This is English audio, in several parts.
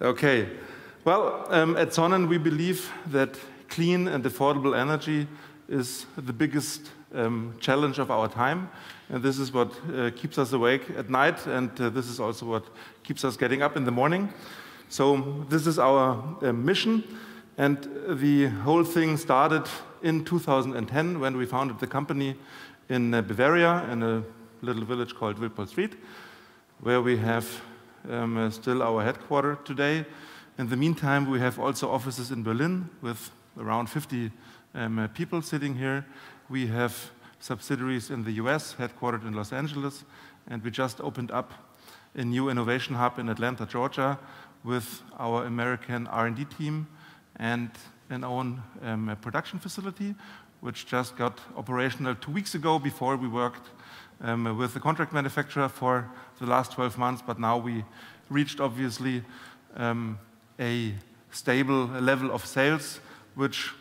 Okay. Well, at Sonnen, we believe that clean and affordable energy is the biggest challenge of our time. And this is what keeps us awake at night, and this is also what keeps us getting up in the morning. So this is our mission, and the whole thing started in 2010 when we founded the company in Bavaria, in a little village called Wilpol Street, where we have still our headquarters today. In the meantime, we have also offices in Berlin with around 50 people sitting here. We have subsidiaries in the US, headquartered in Los Angeles, and we just opened up a new innovation hub in Atlanta, Georgia, with our American R&D team and an own production facility, which just got operational 2 weeks ago. Before we worked with the contract manufacturer for the last 12 months, but now we reached, obviously, a stable level of sales, which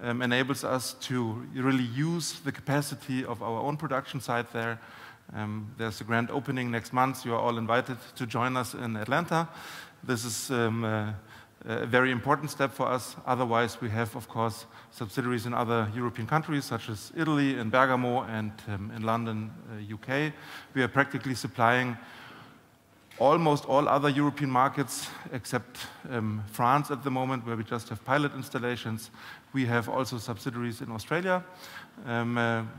enables us to really use the capacity of our own production site there. There's a grand opening next month. You are all invited to join us in Atlanta. This is a very important step for us. Otherwise, we have, of course, subsidiaries in other European countries, such as Italy, in Bergamo, and in London, UK. We are practically supplying almost all other European markets except France at the moment, where we just have pilot installations. We have also subsidiaries in Australia,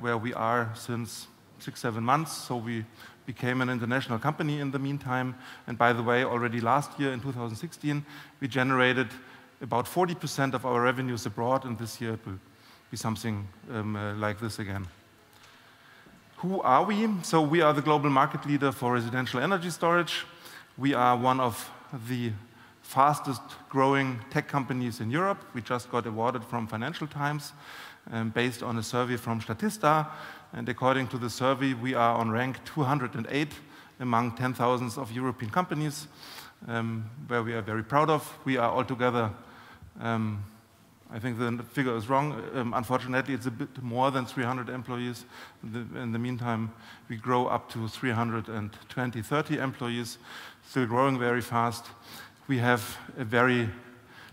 where we are since 6-7 months. So we became an international company in the meantime. And by the way, already last year in 2016, we generated about 40% of our revenues abroad, and this year it will be something like this again. Who are we? So we are the global market leader for residential energy storage. We are one of the fastest growing tech companies in Europe. We just got awarded from Financial Times based on a survey from Statista. And according to the survey, we are on rank 208 among 10,000 of European companies, where we are very proud of. We are altogether, I think the figure is wrong. Unfortunately, it's a bit more than 300 employees. In the meantime, we grow up to 320, 30 employees, still growing very fast. We have a very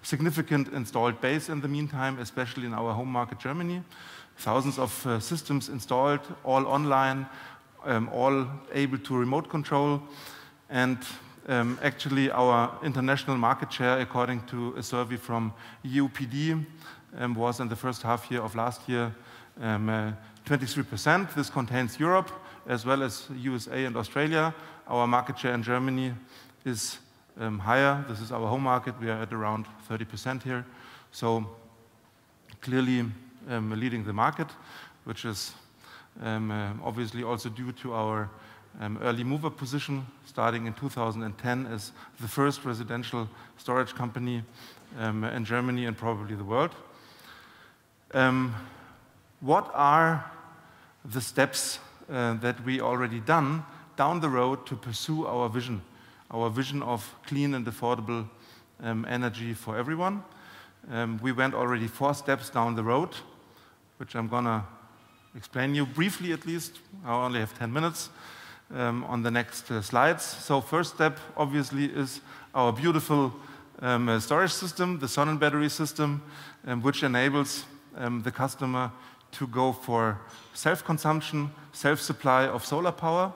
significant installed base in the meantime, especially in our home market, Germany. Thousands of systems installed, all online, all able to remote control. And actually, our international market share, according to a survey from EUPD, was in the first half year of last year 23%. This contains Europe, as well as USA and Australia. Our market share in Germany is higher. This is our home market. We are at around 30% here. So clearly leading the market, which is obviously also due to our early mover position, starting in 2010 as the first residential storage company in Germany and probably the world. What are the steps that we already done down the road to pursue our vision of clean and affordable energy for everyone? We went already 4 steps down the road, which I'm gonna explain you briefly at least. I only have 10 minutes on the next slides. So first step, obviously, is our beautiful storage system, the Sonnen battery system, which enables the customer to go for self-consumption, self-supply of solar power,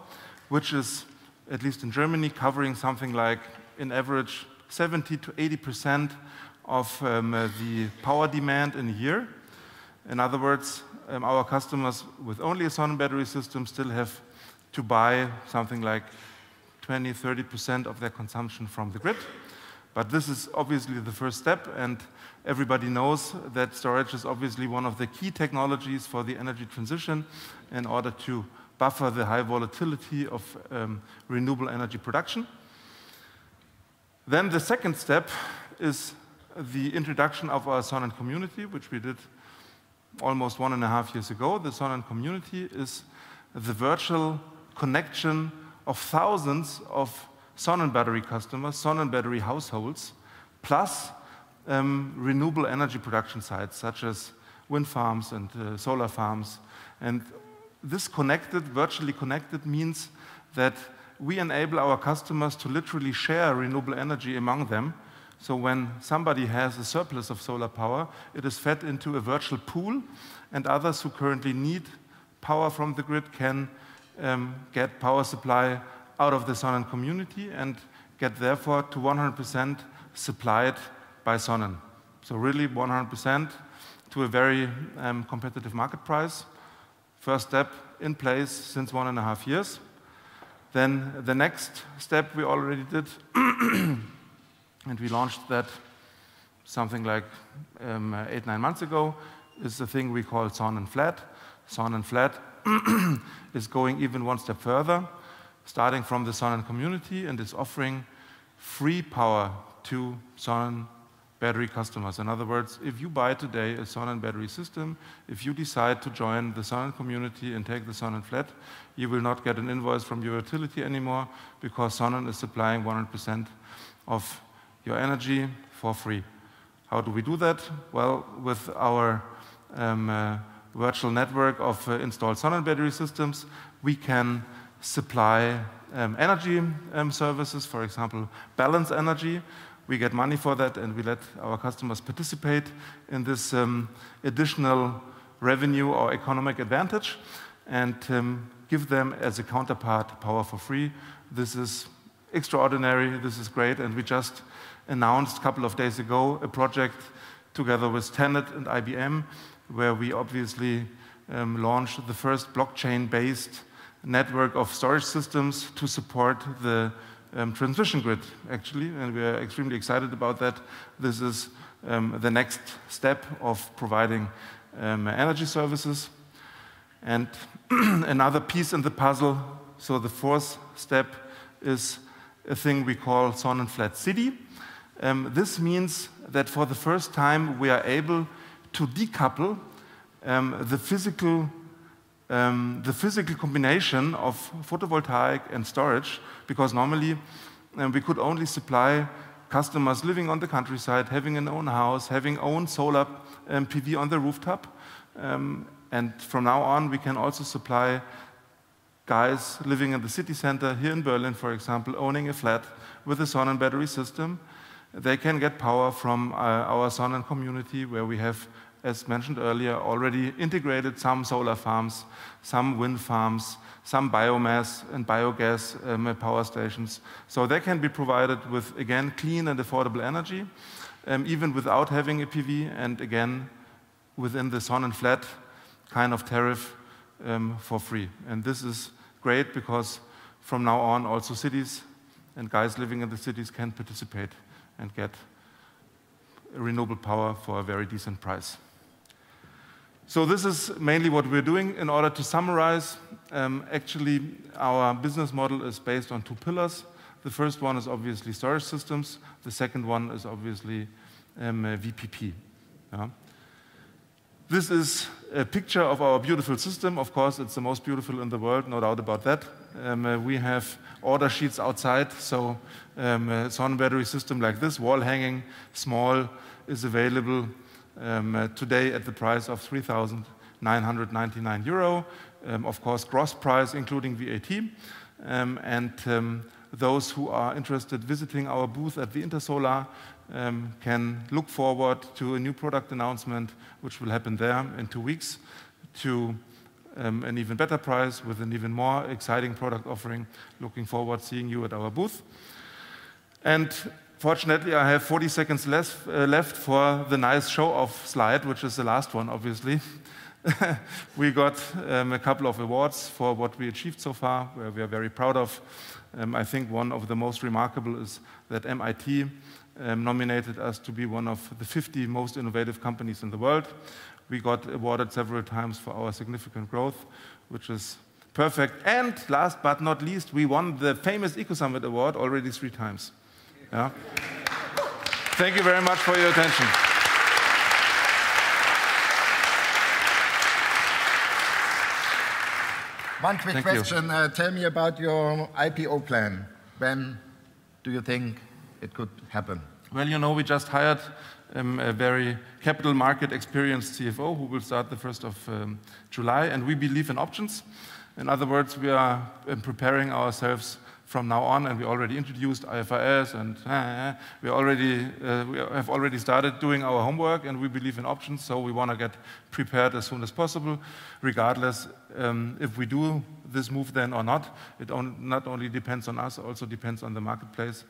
which is, at least in Germany, covering something like, in average, 70 to 80% of the power demand in a year. In other words, our customers with only a Sonnen battery system still have to buy something like 20–30% of their consumption from the grid. But this is obviously the first step, and everybody knows that storage is obviously one of the key technologies for the energy transition in order to buffer the high volatility of renewable energy production. Then the second step is the introduction of our Sonnen community, which we did almost 1.5 years ago. The Sonnen community is the virtual connection of thousands of Sonnen battery customers, Sonnen battery households, plus renewable energy production sites, such as wind farms and solar farms. And this virtually connected, means that we enable our customers to literally share renewable energy among them So when somebody has a surplus of solar power, it is fed into a virtual pool, and others who currently need power from the grid can get power supply out of the Sonnen community and get therefore to 100% supplied by Sonnen. So really 100% to a very competitive market price. First step in place since 1.5 years. Then the next step we already did, and we launched that something like 8-9 months ago, is the thing we call Sonnen Flat. Sonnen Flat is going even one step further, starting from the Sonnen community, and is offering free power to Sonnen battery customers. In other words, if you buy today a Sonnen battery system, if you decide to join the Sonnen community and take the Sonnen Flat, you will not get an invoice from your utility anymore because Sonnen is supplying 100% of your energy for free. How do we do that? Well, with our virtual network of installed Sonnen battery systems, we can supply energy services, for example, balance energy. We get money for that, and we let our customers participate in this additional revenue or economic advantage, and give them as a counterpart power for free. This is extraordinary, this is great, and we just announced a couple of days ago a project together with Tenet and IBM, where we obviously launched the first blockchain-based network of storage systems to support the transmission grid, actually, and we are extremely excited about that. This is the next step of providing energy services. And another piece in the puzzle, so the fourth step, is a thing we call Sonnen Flat City. This means that for the first time we are able to decouple the physical combination of photovoltaic and storage, because normally we could only supply customers living on the countryside, having an own house, having own solar PV on the rooftop. And from now on, we can also supply guys living in the city center, here in Berlin, for example, owning a flat with a Sonnen battery system. They can get power from our Sonnen community, where we have, as mentioned earlier, already integrated some solar farms, some wind farms, some biomass and biogas power stations. So they can be provided with, again, clean and affordable energy, even without having a PV, and again, within the Sonnen Flat kind of tariff for free. And this is great because from now on, also cities and guys living in the cities can participate and get renewable power for a very decent price. So this is mainly what we're doing. In order to summarize, actually our business model is based on two pillars. The first one is obviously storage systems. The second one is obviously VPP. Yeah. This is a picture of our beautiful system. Of course, it's the most beautiful in the world, no doubt about that. We have order sheets outside, so a Sonnen battery system like this, wall hanging, small, is available today at the price of €3,999. Of course, gross price including VAT. Those who are interested visiting our booth at the Intersolar can look forward to a new product announcement, which will happen there in 2 weeks, to an even better price with an even more exciting product offering. Looking forward to seeing you at our booth. And fortunately, I have 40 seconds left for the nice show-off slide, which is the last one, obviously. We got a couple of awards for what we achieved so far, where we are very proud of. I think one of the most remarkable is that MIT nominated us to be one of the 50 most innovative companies in the world. We got awarded several times for our significant growth, which is perfect. And last but not least, we won the famous Ecosummit award already 3 times. Yeah. Thank you very much for your attention. One quick question. Tell me about your IPO plan. When do you think it could happen? Well, you know, we just hired a very capital market experienced CFO who will start the 1st of July, and we believe in options. In other words, we are preparing ourselves from now on, and we already introduced IFRS, and we have already started doing our homework, and we believe in options, so we want to get prepared as soon as possible, regardless if we do this move then or not. It not only depends on us, also depends on the marketplace.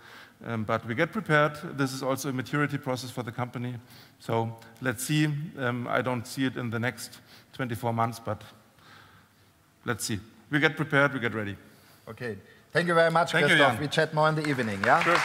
But we get prepared. This is also a maturity process for the company. So let's see. I don't see it in the next 24 months, but let's see. We get prepared, we get ready. Okay. Thank you very much, Thank Christoph. you, we chat more in the evening, yeah? Sure.